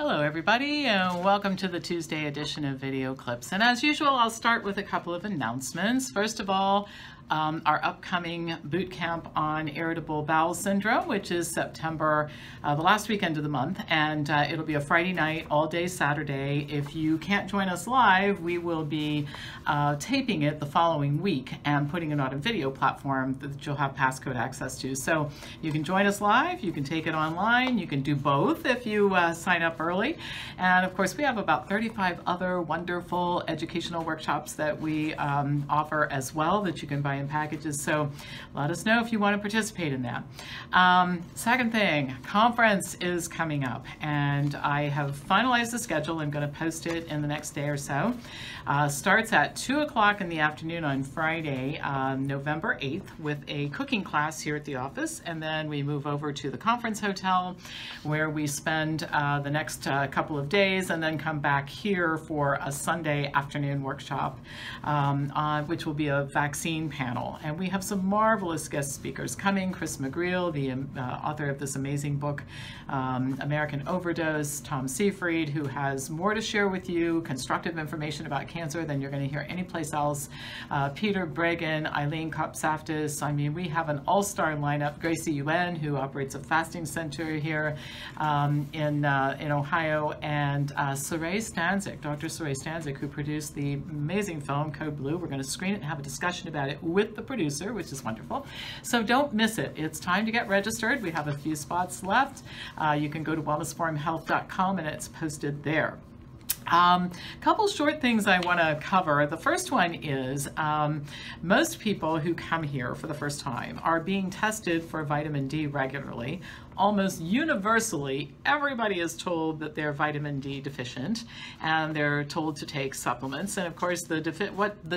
Hello everybody, and welcome to the Tuesday edition of Video Clips. And as usual, I'll start with a couple of announcements. First of all, our upcoming boot camp on irritable bowel syndrome, which is September, the last weekend of the month, and it'll be a Friday night, all day Saturday. If you can't join us live, we will be taping it the following week and putting it on a video platform that you'll have passcode access to. So you can join us live, you can take it online, you can do both if you sign up early. And of course, we have about 35 other wonderful educational workshops that we offer as well that you can buy in packages. So let us know if you want to participate in that. Second thing, conference is coming up, and I have finalized the schedule. I'm going to post it in the next day or so. Starts at 2 o'clock in the afternoon on Friday, November 8th, with a cooking class here at the office, and then we move over to the conference hotel where we spend the next couple of days, and then come back here for a Sunday afternoon workshop, which will be a vaccine panel. And we have some marvelous guest speakers coming. Chris McGreal, the author of this amazing book, American Overdose, Tom Seyfried, who has more to share with you, constructive information about cancer than you're going to hear anyplace else, Peter Bregan, Eileen Kopsaftis. I mean, we have an all-star lineup. Gracie Yuen, who operates a fasting center here in Ohio, and Saray Stanzik, Dr. Saray Stanzik, who produced the amazing film Code Blue. We're going to screen it and have a discussion about it with the producer, which is wonderful. So don't miss it. It's time to get registered. We have a few spots left. You can go to wellnessforumhealth.com and it's posted there. Couple short things I want to cover. The first one is most people who come here for the first time are being tested for vitamin D regularly. Almost universally, everybody is told that they're vitamin D deficient, and they're told to take supplements. And of course, the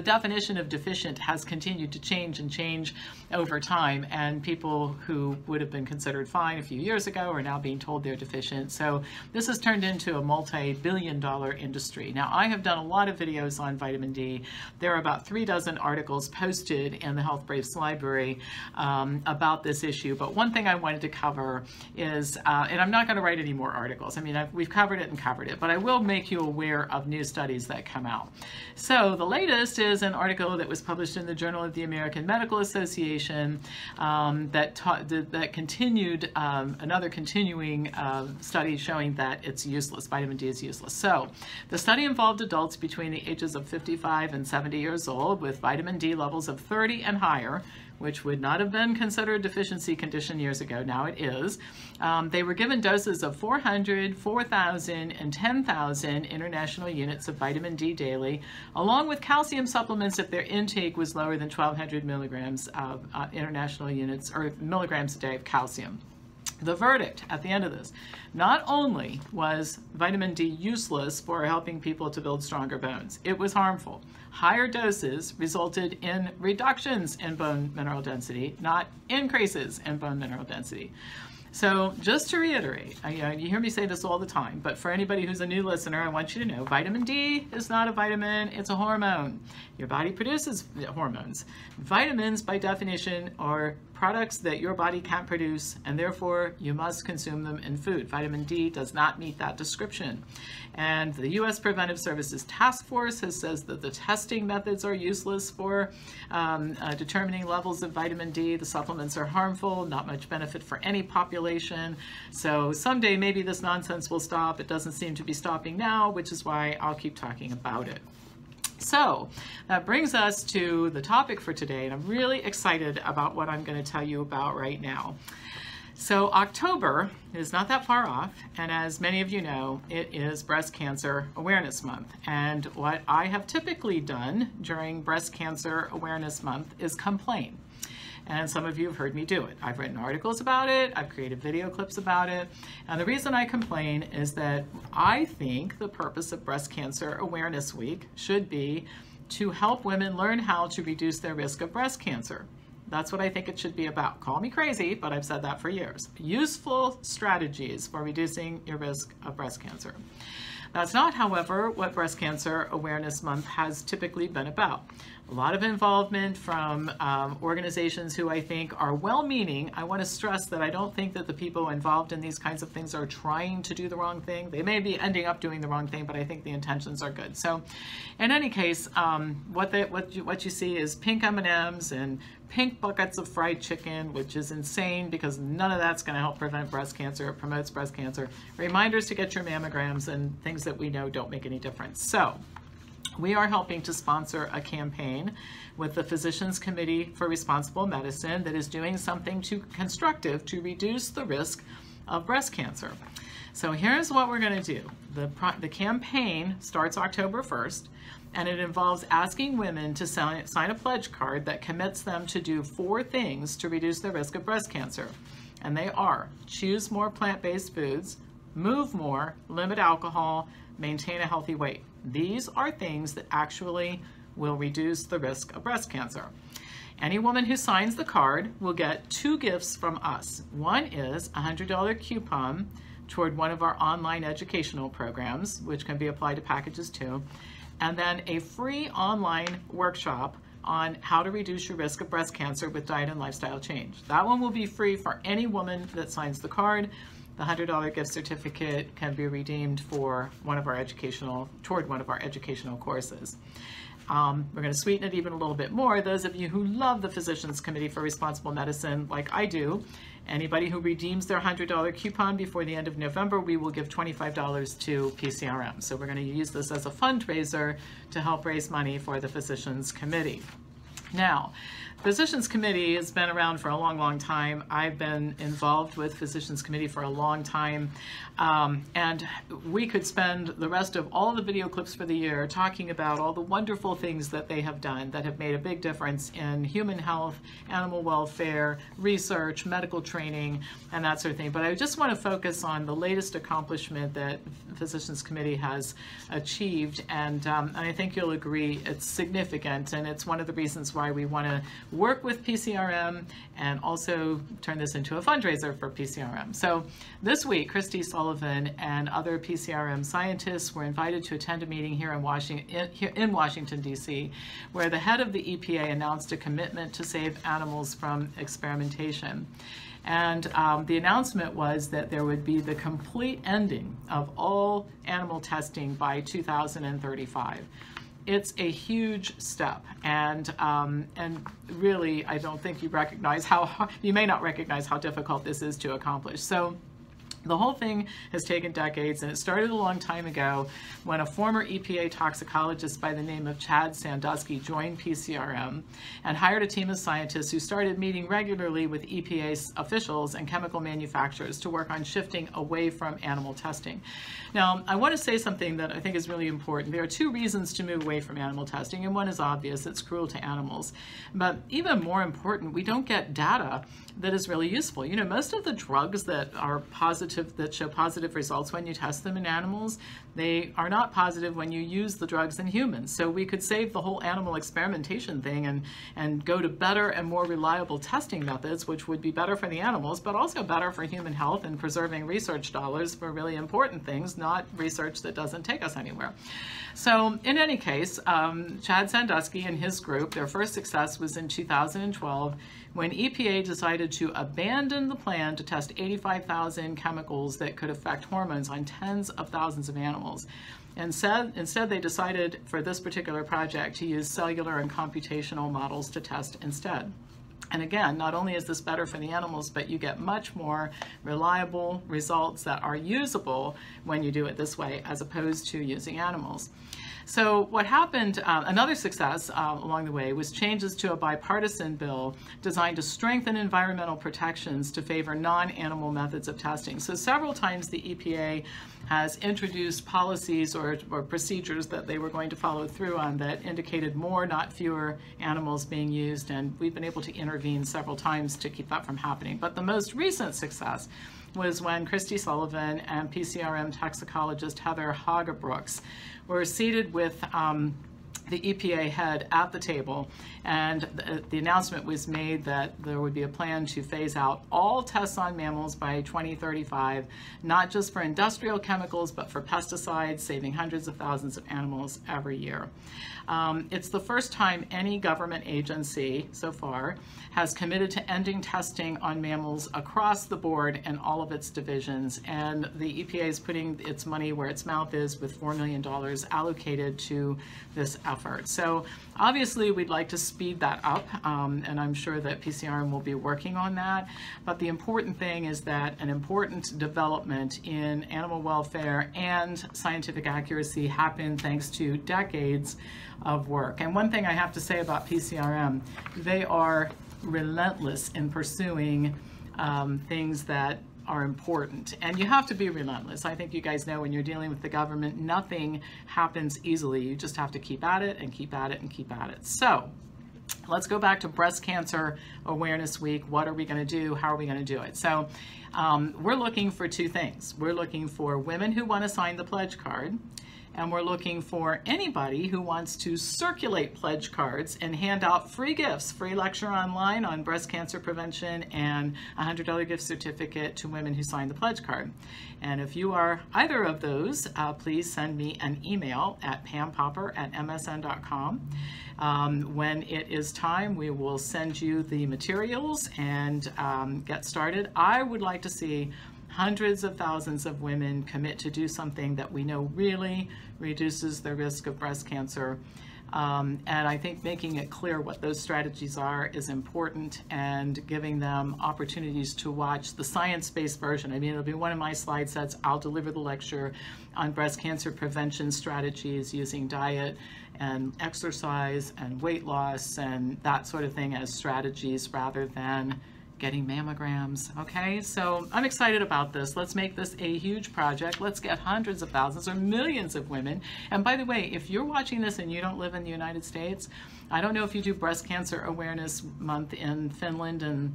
definition of deficient has continued to change over time, and people who would have been considered fine a few years ago are now being told they're deficient. So this has turned into a multi-billion-dollar industry. Now, I have done a lot of videos on vitamin D. There are about 36 articles posted in the Health Braves library about this issue. But one thing I wanted to cover is, and I'm not going to write any more articles. I mean, we've covered it, but I will make you aware of new studies that come out. So the latest is an article that was published in the Journal of the American Medical Association that continued another continuing study showing that it's useless. Vitamin D is useless. So the study involved adults between the ages of 55 and 70 years old with vitamin D levels of 30 and higher, which would not have been considered a deficiency condition years ago. Now it is. They were given doses of 400, 4,000, and 10,000 international units of vitamin D daily, along with calcium supplements if their intake was lower than 1,200 milligrams of international units, or milligrams a day of calcium. The verdict at the end of this: not only was vitamin D useless for helping people to build stronger bones, it was harmful. Higher doses resulted in reductions in bone mineral density, not increases in bone mineral density. So just to reiterate, you hear me say this all the time, but for anybody who's a new listener, I want you to know vitamin D is not a vitamin, it's a hormone. Your body produces hormones. Vitamins, by definition, are products that your body can't produce, and therefore you must consume them in food. Vitamin D does not meet that description. And the U.S. Preventive Services Task Force has says that the testing methods are useless for determining levels of vitamin D. The supplements are harmful, not much benefit for any population. So someday maybe this nonsense will stop. It doesn't seem to be stopping now, which is why I'll keep talking about it. So that brings us to the topic for today, and I'm really excited about what I'm going to tell you about right now. So October is not that far off, and as many of you know, it is Breast Cancer Awareness Month. And what I have typically done during Breast Cancer Awareness Month is complain. And some of you have heard me do it. I've written articles about it, I've created video clips about it, and the reason I complain is that I think the purpose of Breast Cancer Awareness Week should be to help women learn how to reduce their risk of breast cancer. That's what I think it should be about. Call me crazy, but I've said that for years. Useful strategies for reducing your risk of breast cancer. That's not, however, what Breast Cancer Awareness Month has typically been about. A lot of involvement from organizations who I think are well-meaning. I want to stress that I don't think that the people involved in these kinds of things are trying to do the wrong thing. They may be ending up doing the wrong thing, but I think the intentions are good. So in any case, what you see is pink M&Ms and pink buckets of fried chicken, which is insane because none of that's going to help prevent breast cancer. It promotes breast cancer. Reminders to get your mammograms and things that we know don't make any difference. So we are helping to sponsor a campaign with the Physicians Committee for Responsible Medicine that is doing something constructive to reduce the risk of breast cancer. So here's what we're going to do. The campaign starts October 1st, and it involves asking women to sign a pledge card that commits them to do 4 things to reduce the risk of breast cancer. And they are: choose more plant-based foods, move more, limit alcohol, maintain a healthy weight. These are things that actually will reduce the risk of breast cancer. Any woman who signs the card will get 2 gifts from us. One is a $100 coupon toward one of our online educational programs, which can be applied to packages too, and then a free online workshop on how to reduce your risk of breast cancer with diet and lifestyle change. That one will be free for any woman that signs the card. The $100 gift certificate can be redeemed for toward one of our educational courses. We're going to sweeten it even a little bit more. Those of you who love the Physicians Committee for Responsible Medicine, like I do, anybody who redeems their $100 coupon before the end of November, we will give $25 to PCRM. So we're going to use this as a fundraiser to help raise money for the Physicians Committee. Now, Physicians Committee has been around for a long, long time. I've been involved with Physicians Committee for a long time, and we could spend the rest of all the video clips for the year talking about all the wonderful things that they have done that have made a big difference in human health, animal welfare, research, medical training, and that sort of thing. But I just want to focus on the latest accomplishment that Physicians Committee has achieved, and I think you'll agree it's significant, and it's one of the reasons why we want to work with PCRM and also turn this into a fundraiser for PCRM. So this week, Christy Sullivan and other PCRM scientists were invited to attend a meeting here in Washington, D.C., where the head of the EPA announced a commitment to save animals from experimentation. And the announcement was that there would be the complete ending of all animal testing by 2035. It's a huge step, and really, I don't think you may not recognize how difficult this is to accomplish. So the whole thing has taken decades, and it started a long time ago when a former EPA toxicologist by the name of Chad Sandusky joined PCRM and hired a team of scientists who started meeting regularly with EPA officials and chemical manufacturers to work on shifting away from animal testing. Now, I want to say something that I think is really important. There are 2 reasons to move away from animal testing, and one is obvious: it's cruel to animals. But even more important, we don't get data that is really useful. You know, most of the drugs that are positive, that show positive results when you test them in animals, they are not positive when you use the drugs in humans. So we could save the whole animal experimentation thing and go to better and more reliable testing methods, which would be better for the animals, but also better for human health and preserving research dollars for really important things, not research that doesn't take us anywhere. So in any case, Chad Sandusky and his group, their first success was in 2012 when EPA decided to abandon the plan to test 85,000 chemicals that could affect hormones on tens of thousands of animals. Instead, they decided for this particular project to use cellular and computational models to test instead. And again, not only is this better for the animals, but you get much more reliable results that are usable when you do it this way, as opposed to using animals. So what happened, another success along the way, was changes to a bipartisan bill designed to strengthen environmental protections to favor non-animal methods of testing. So several times the EPA has introduced policies or procedures that they were going to follow through on that indicated more, not fewer, animals being used, and we've been able to intervene several times to keep that from happening. But the most recent success was when Christy Sullivan and PCRM toxicologist Heather Hagebrooks were seated with the EPA head at the table, and the announcement was made that there would be a plan to phase out all tests on mammals by 2035, not just for industrial chemicals, but for pesticides, saving hundreds of thousands of animals every year. It's the first time any government agency so far has committed to ending testing on mammals across the board in all of its divisions, and the EPA is putting its money where its mouth is with $4 million allocated to this effort. So obviously we'd like to speed that up, and I'm sure that PCRM will be working on that. But the important thing is that an important development in animal welfare and scientific accuracy happened thanks to decades of work. And one thing I have to say about PCRM, they are relentless in pursuing things that are important, and you have to be relentless. I think you guys know when you're dealing with the government, nothing happens easily. You just have to keep at it and keep at it and keep at it. So let's go back to Breast Cancer Awareness Week. What are we going to do? How are we going to do it? So we're looking for two things. We're looking for women who want to sign the pledge card, and we're looking for anybody who wants to circulate pledge cards and hand out free gifts, free lecture online on breast cancer prevention, and a $100 gift certificate to women who sign the pledge card. And if you are either of those, please send me an email at pampopper@msn.com. When it is time, we will send you the materials and get started. I would like to see hundreds of thousands of women commit to do something that we know really reduces the risk of breast cancer. And I think making it clear what those strategies are is important, and giving them opportunities to watch the science-based version. I mean, it'll be one of my slide sets. I'll deliver the lecture on breast cancer prevention strategies using diet and exercise and weight loss and that sort of thing as strategies rather than getting mammograms. Okay, so I'm excited about this. Let's make this a huge project. Let's get hundreds of thousands or millions of women. And by the way, if you're watching this and you don't live in the United States, I don't know if you do Breast Cancer Awareness Month in Finland and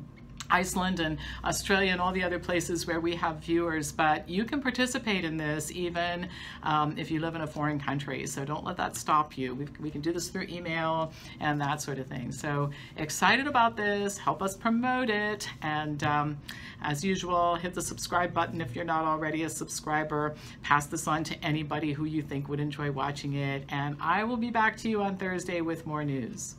Iceland and Australia and all the other places where we have viewers, but you can participate in this even if you live in a foreign country. So don't let that stop you. We can do this through email and that sort of thing. So excited about this. Help us promote it. And as usual, hit the subscribe button if you're not already a subscriber. Pass this on to anybody who you think would enjoy watching it. And I will be back to you on Thursday with more news.